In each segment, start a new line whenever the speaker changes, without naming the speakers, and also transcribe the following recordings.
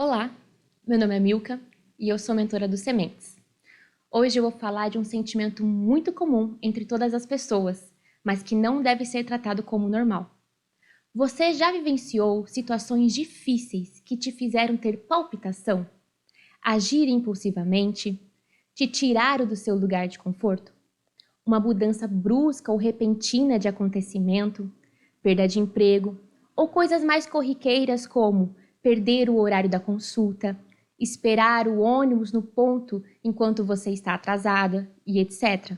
Olá, meu nome é Milka e eu sou mentora do Sementes. Hoje eu vou falar de um sentimento muito comum entre todas as pessoas, mas que não deve ser tratado como normal. Você já vivenciou situações difíceis que te fizeram ter palpitação, agir impulsivamente, te tiraram do seu lugar de conforto? Uma mudança brusca ou repentina de acontecimento, perda de emprego, ou coisas mais corriqueiras como perder o horário da consulta, esperar o ônibus no ponto enquanto você está atrasada e etc.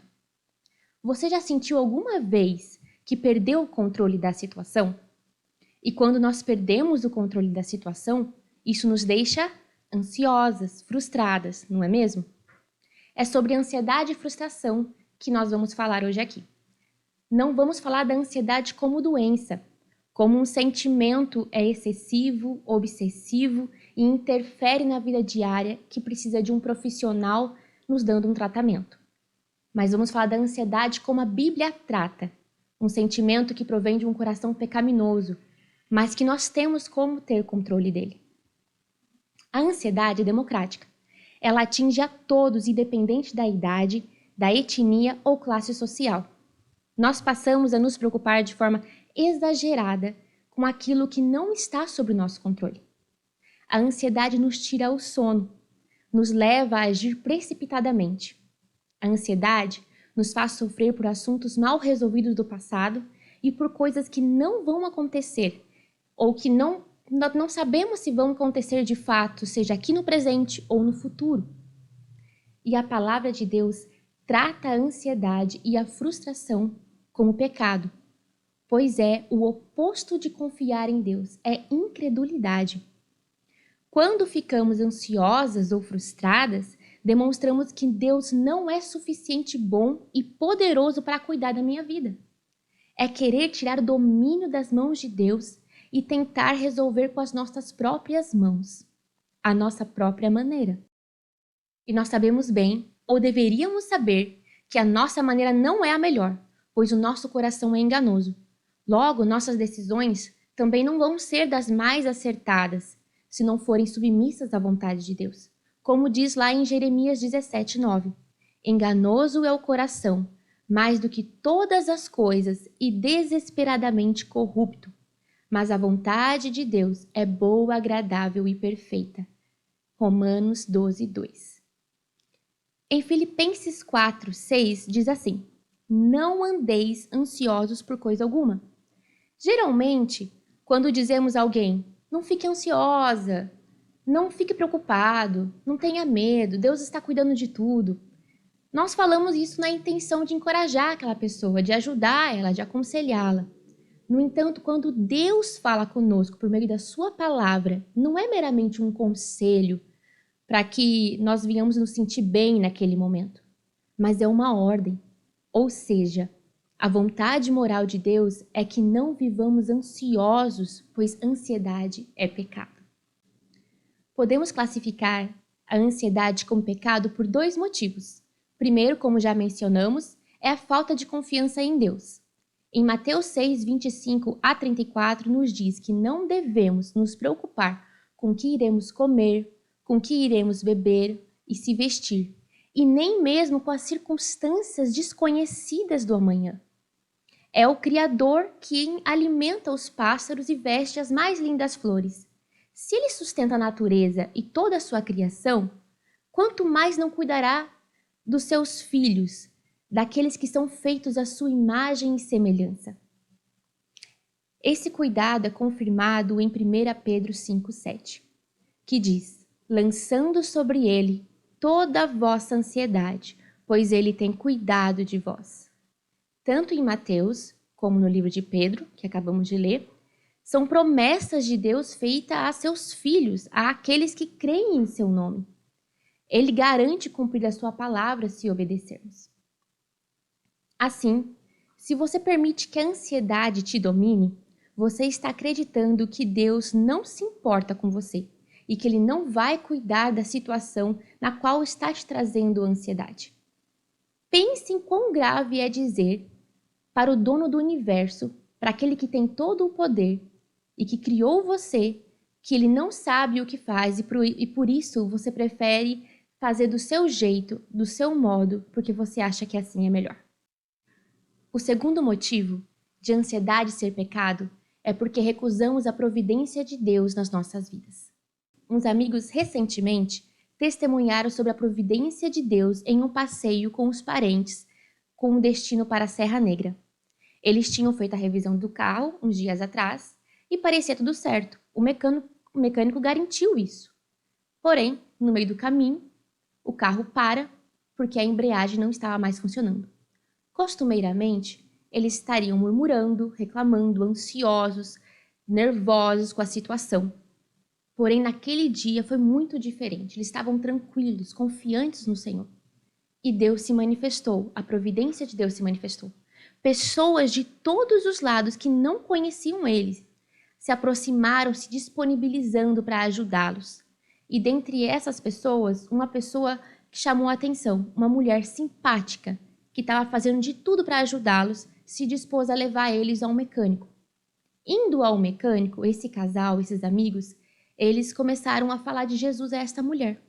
Você já sentiu alguma vez que perdeu o controle da situação? E quando nós perdemos o controle da situação, isso nos deixa ansiosas, frustradas, não é mesmo? É sobre ansiedade e frustração que nós vamos falar hoje aqui. Não vamos falar da ansiedade como doença, como um sentimento excessivo, obsessivo e interfere na vida diária que precisa de um profissional nos dando um tratamento. Mas vamos falar da ansiedade como a Bíblia trata, um sentimento que provém de um coração pecaminoso, mas que nós temos como ter controle dele. A ansiedade é democrática. Ela atinge a todos, independente da idade, da etnia ou classe social. Nós passamos a nos preocupar de forma exagerada com aquilo que não está sob o nosso controle. A ansiedade nos tira o sono, nos leva a agir precipitadamente. A ansiedade nos faz sofrer por assuntos mal resolvidos do passado e por coisas que não vão acontecer ou que não sabemos se vão acontecer de fato, seja aqui no presente ou no futuro. E a palavra de Deus trata a ansiedade e a frustração como pecado, pois é o oposto de confiar em Deus, é incredulidade. Quando ficamos ansiosas ou frustradas, demonstramos que Deus não é suficiente bom e poderoso para cuidar da minha vida. É querer tirar o domínio das mãos de Deus e tentar resolver com as nossas próprias mãos, a nossa própria maneira. E nós sabemos bem, ou deveríamos saber, que a nossa maneira não é a melhor, pois o nosso coração é enganoso. Logo, nossas decisões também não vão ser das mais acertadas, se não forem submissas à vontade de Deus. Como diz lá em Jeremias 17:9. Enganoso é o coração, mais do que todas as coisas, e desesperadamente corrupto. Mas a vontade de Deus é boa, agradável e perfeita. Romanos 12:2. Em Filipenses 4:6 diz assim: não andeis ansiosos por coisa alguma. Geralmente, quando dizemos a alguém, não fique ansiosa, não fique preocupado, não tenha medo, Deus está cuidando de tudo, nós falamos isso na intenção de encorajar aquela pessoa, de ajudar ela, de aconselhá-la. No entanto, quando Deus fala conosco por meio da sua palavra, não é meramente um conselho para que nós venhamos nos sentir bem naquele momento, mas é uma ordem. Ou seja, a vontade moral de Deus é que não vivamos ansiosos, pois ansiedade é pecado. Podemos classificar a ansiedade como pecado por dois motivos. Primeiro, como já mencionamos, é a falta de confiança em Deus. Em Mateus 6, 25 a 34, nos diz que não devemos nos preocupar com o que iremos comer, com o que iremos beber e se vestir, e nem mesmo com as circunstâncias desconhecidas do amanhã. É o Criador quem alimenta os pássaros e veste as mais lindas flores. Se ele sustenta a natureza e toda a sua criação, quanto mais não cuidará dos seus filhos, daqueles que são feitos à sua imagem e semelhança. Esse cuidado é confirmado em 1 Pedro 5:7, que diz: lançando sobre ele toda a vossa ansiedade, pois ele tem cuidado de vós. Tanto em Mateus, como no livro de Pedro, que acabamos de ler, são promessas de Deus feitas a seus filhos, a aqueles que creem em seu nome. Ele garante cumprir a sua palavra se obedecermos. Assim, se você permite que a ansiedade te domine, você está acreditando que Deus não se importa com você e que Ele não vai cuidar da situação na qual está te trazendo ansiedade. Pense em quão grave é dizer para o dono do universo, para aquele que tem todo o poder e que criou você, que ele não sabe o que faz e por isso você prefere fazer do seu jeito, do seu modo, porque você acha que assim é melhor. O segundo motivo de ansiedade ser pecado é porque recusamos a providência de Deus nas nossas vidas. Uns amigos recentemente testemunharam sobre a providência de Deus em um passeio com os parentes com um destino para a Serra Negra. Eles tinham feito a revisão do carro uns dias atrás e parecia tudo certo. O mecânico garantiu isso. Porém, no meio do caminho, o carro para porque a embreagem não estava mais funcionando. Costumeiramente, eles estariam murmurando, reclamando, ansiosos, nervosos com a situação. Porém, naquele dia foi muito diferente. Eles estavam tranquilos, confiantes no Senhor. E Deus se manifestou, a providência de Deus se manifestou. Pessoas de todos os lados que não conheciam eles se aproximaram, se disponibilizando para ajudá-los. E dentre essas pessoas, uma pessoa que chamou a atenção, uma mulher simpática, que estava fazendo de tudo para ajudá-los, se dispôs a levar eles ao mecânico. Indo ao mecânico, esse casal, esses amigos, eles começaram a falar de Jesus a esta mulher.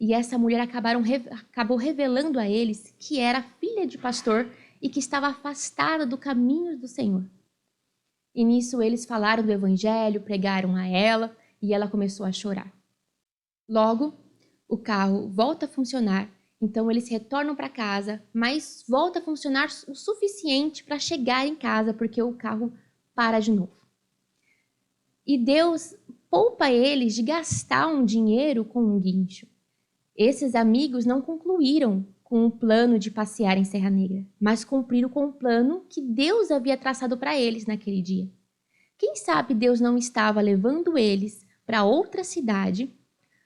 E essa mulher acabou revelando a eles que era filha de pastor e que estava afastada do caminho do Senhor. E nisso eles falaram do evangelho, pregaram a ela e ela começou a chorar. Logo, o carro volta a funcionar, então eles retornam para casa, mas volta a funcionar o suficiente para chegar em casa, porque o carro para de novo. E Deus poupa eles de gastar um dinheiro com um guincho. Esses amigos não concluíram com o plano de passear em Serra Negra, mas cumpriram com o plano que Deus havia traçado para eles naquele dia. Quem sabe Deus não estava levando eles para outra cidade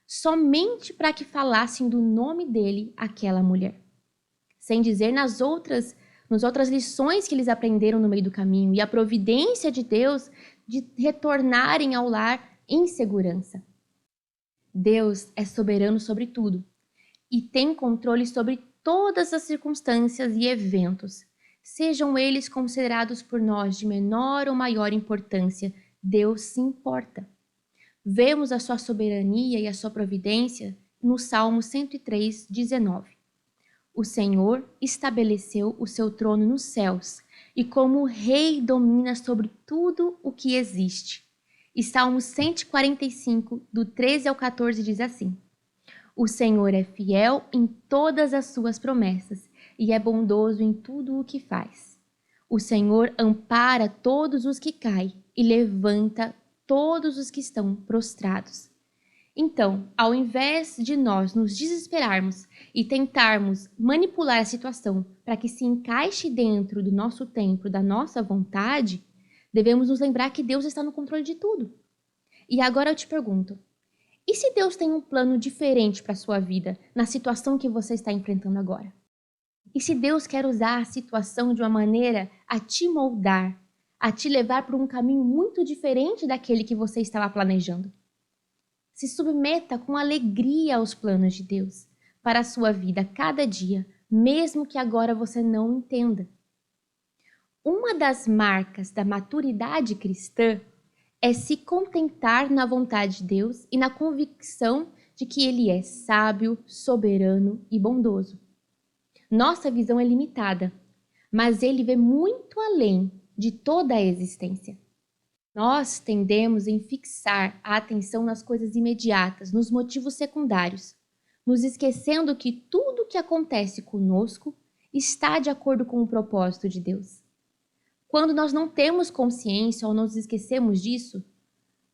somente para que falassem do nome dele àquela mulher. Sem dizer nas outras lições que eles aprenderam no meio do caminho e a providência de Deus de retornarem ao lar em segurança. Deus é soberano sobre tudo e tem controle sobre todas as circunstâncias e eventos. Sejam eles considerados por nós de menor ou maior importância, Deus se importa. Vemos a sua soberania e a sua providência no Salmo 103, 19. O Senhor estabeleceu o seu trono nos céus e como rei domina sobre tudo o que existe. E Salmo 145, do 13 ao 14 diz assim: O Senhor é fiel em todas as suas promessas e é bondoso em tudo o que faz. O Senhor ampara todos os que caem e levanta todos os que estão prostrados. Então, ao invés de nós nos desesperarmos e tentarmos manipular a situação para que se encaixe dentro do nosso tempo, da nossa vontade, devemos nos lembrar que Deus está no controle de tudo. E agora eu te pergunto, e se Deus tem um plano diferente para a sua vida, na situação que você está enfrentando agora? E se Deus quer usar a situação de uma maneira a te moldar, a te levar por um caminho muito diferente daquele que você estava planejando? Se submeta com alegria aos planos de Deus para a sua vida cada dia, mesmo que agora você não entenda. Uma das marcas da maturidade cristã é se contentar na vontade de Deus e na convicção de que Ele é sábio, soberano e bondoso. Nossa visão é limitada, mas Ele vê muito além de toda a existência. Nós tendemos em fixar a atenção nas coisas imediatas, nos motivos secundários, nos esquecendo que tudo o que acontece conosco está de acordo com o propósito de Deus. Quando nós não temos consciência ou nos esquecemos disso,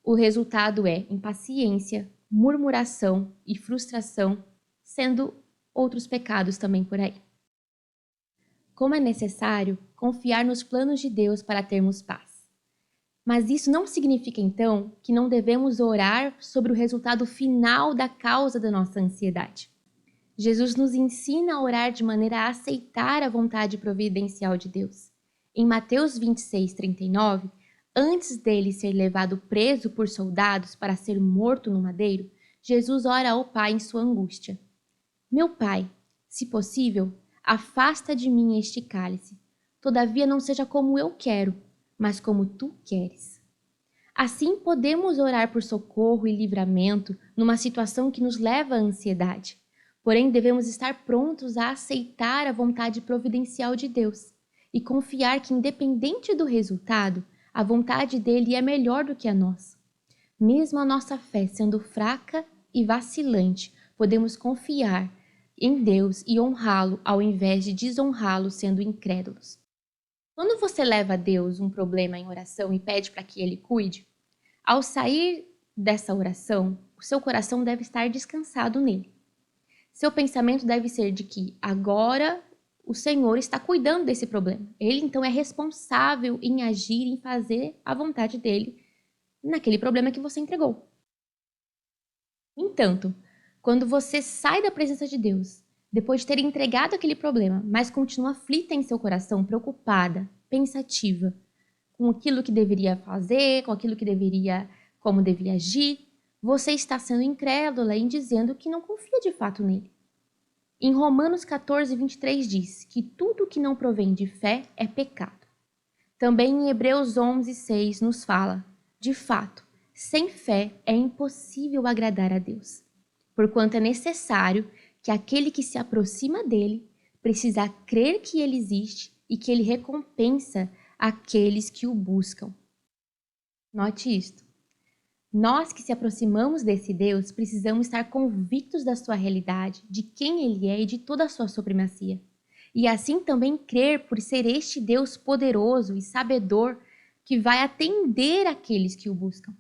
o resultado é impaciência, murmuração e frustração, sendo outros pecados também por aí. Como é necessário confiar nos planos de Deus para termos paz. Mas isso não significa, então, que não devemos orar sobre o resultado final da causa da nossa ansiedade. Jesus nos ensina a orar de maneira a aceitar a vontade providencial de Deus. Em Mateus 26, 39, antes dele ser levado preso por soldados para ser morto no madeiro, Jesus ora ao Pai em sua angústia. Meu Pai, se possível, afasta de mim este cálice. Todavia não seja como eu quero, mas como tu queres. Assim, podemos orar por socorro e livramento numa situação que nos leva à ansiedade. Porém, devemos estar prontos a aceitar a vontade providencial de Deus e confiar que, independente do resultado, a vontade dele é melhor do que a nossa. Mesmo a nossa fé sendo fraca e vacilante, podemos confiar em Deus e honrá-lo ao invés de desonrá-lo sendo incrédulos. Quando você leva a Deus um problema em oração e pede para que ele cuide, ao sair dessa oração, o seu coração deve estar descansado nele. Seu pensamento deve ser de que agora o Senhor está cuidando desse problema. Ele então é responsável em agir, em fazer a vontade dele naquele problema que você entregou. No entanto, quando você sai da presença de Deus, depois de ter entregado aquele problema, mas continua aflita em seu coração, preocupada, pensativa, com aquilo que deveria fazer, com aquilo que deveria, como deveria agir, você está sendo incrédula em dizendo que não confia de fato nele. Em Romanos 14, 23 diz que tudo que não provém de fé é pecado. Também em Hebreus 11, 6 nos fala, de fato, sem fé é impossível agradar a Deus, porquanto é necessário que aquele que se aproxima dele precisa crer que ele existe e que ele recompensa aqueles que o buscam. Note isto. Nós que se aproximamos desse Deus precisamos estar convictos da sua realidade, de quem ele é e de toda a sua supremacia. E assim também crer por ser este Deus poderoso e sabedor que vai atender aqueles que o buscam.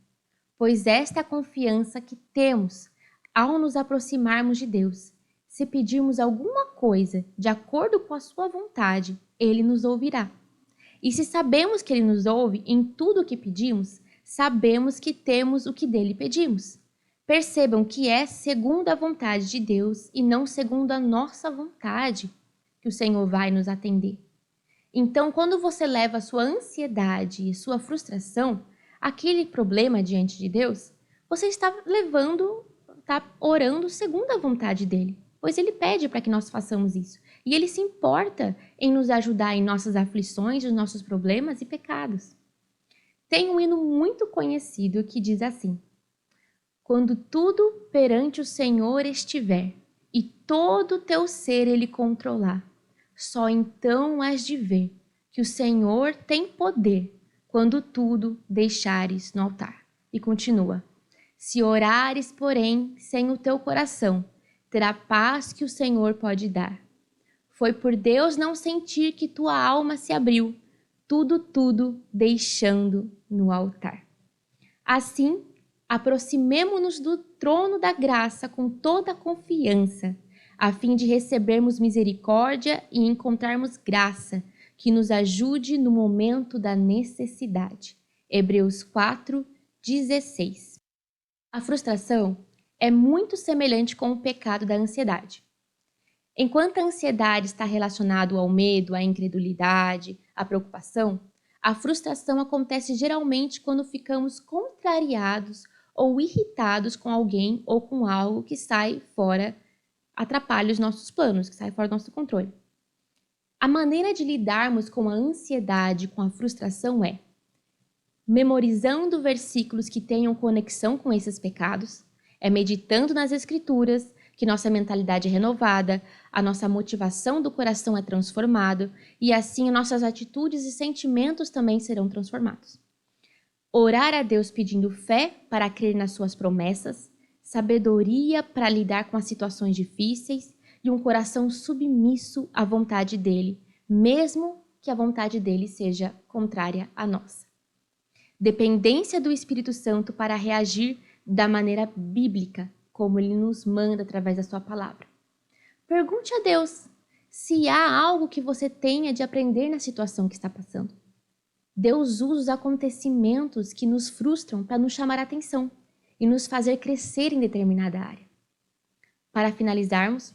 Pois esta é a confiança que temos ao nos aproximarmos de Deus. Se pedirmos alguma coisa de acordo com a sua vontade, ele nos ouvirá. E se sabemos que ele nos ouve em tudo o que pedimos, sabemos que temos o que dele pedimos. Percebam que é segundo a vontade de Deus e não segundo a nossa vontade que o Senhor vai nos atender. Então, quando você leva a sua ansiedade e sua frustração, aquele problema diante de Deus, você está orando segundo a vontade dele, pois ele pede para que nós façamos isso. E ele se importa em nos ajudar em nossas aflições, nos nossos problemas e pecados. Tem um hino muito conhecido que diz assim: quando tudo perante o Senhor estiver e todo o teu ser ele controlar, só então has de ver que o Senhor tem poder quando tudo deixares no altar. E continua: se orares, porém, sem o teu coração, terá paz que o Senhor pode dar. Foi por Deus não sentir que tua alma se abriu, tudo deixando no altar. Assim, aproximemo-nos do trono da graça com toda a confiança, a fim de recebermos misericórdia e encontrarmos graça que nos ajude no momento da necessidade. Hebreus 4, 16. A frustração é muito semelhante com o pecado da ansiedade. Enquanto a ansiedade está relacionada ao medo, à incredulidade, à preocupação, a frustração acontece geralmente quando ficamos contrariados ou irritados com alguém ou com algo que sai fora, atrapalha os nossos planos, que sai fora do nosso controle. A maneira de lidarmos com a ansiedade, com a frustração é memorizando versículos que tenham conexão com esses pecados, meditando nas Escrituras, que nossa mentalidade é renovada, a nossa motivação do coração é transformada e assim nossas atitudes e sentimentos também serão transformados. Orar a Deus pedindo fé para crer nas suas promessas, sabedoria para lidar com as situações difíceis e um coração submisso à vontade dele, mesmo que a vontade dele seja contrária à nossa. Dependência do Espírito Santo para reagir da maneira bíblica, como ele nos manda através da sua palavra. Pergunte a Deus se há algo que você tenha de aprender na situação que está passando. Deus usa os acontecimentos que nos frustram para nos chamar a atenção e nos fazer crescer em determinada área. Para finalizarmos,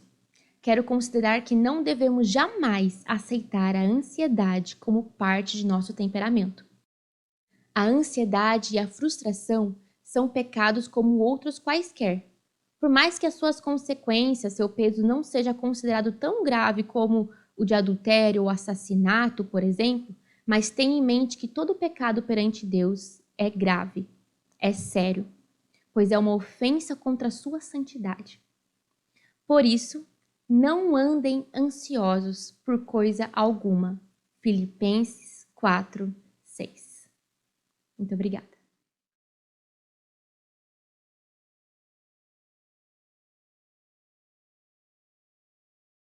quero considerar que não devemos jamais aceitar a ansiedade como parte de nosso temperamento. A ansiedade e a frustração são pecados como outros quaisquer. Por mais que as suas consequências, seu peso não seja considerado tão grave como o de adultério ou assassinato, por exemplo, mas tenha em mente que todo pecado perante Deus é grave, é sério, pois é uma ofensa contra a sua santidade. Por isso, não andem ansiosos por coisa alguma. Filipenses 4:6. Muito obrigada.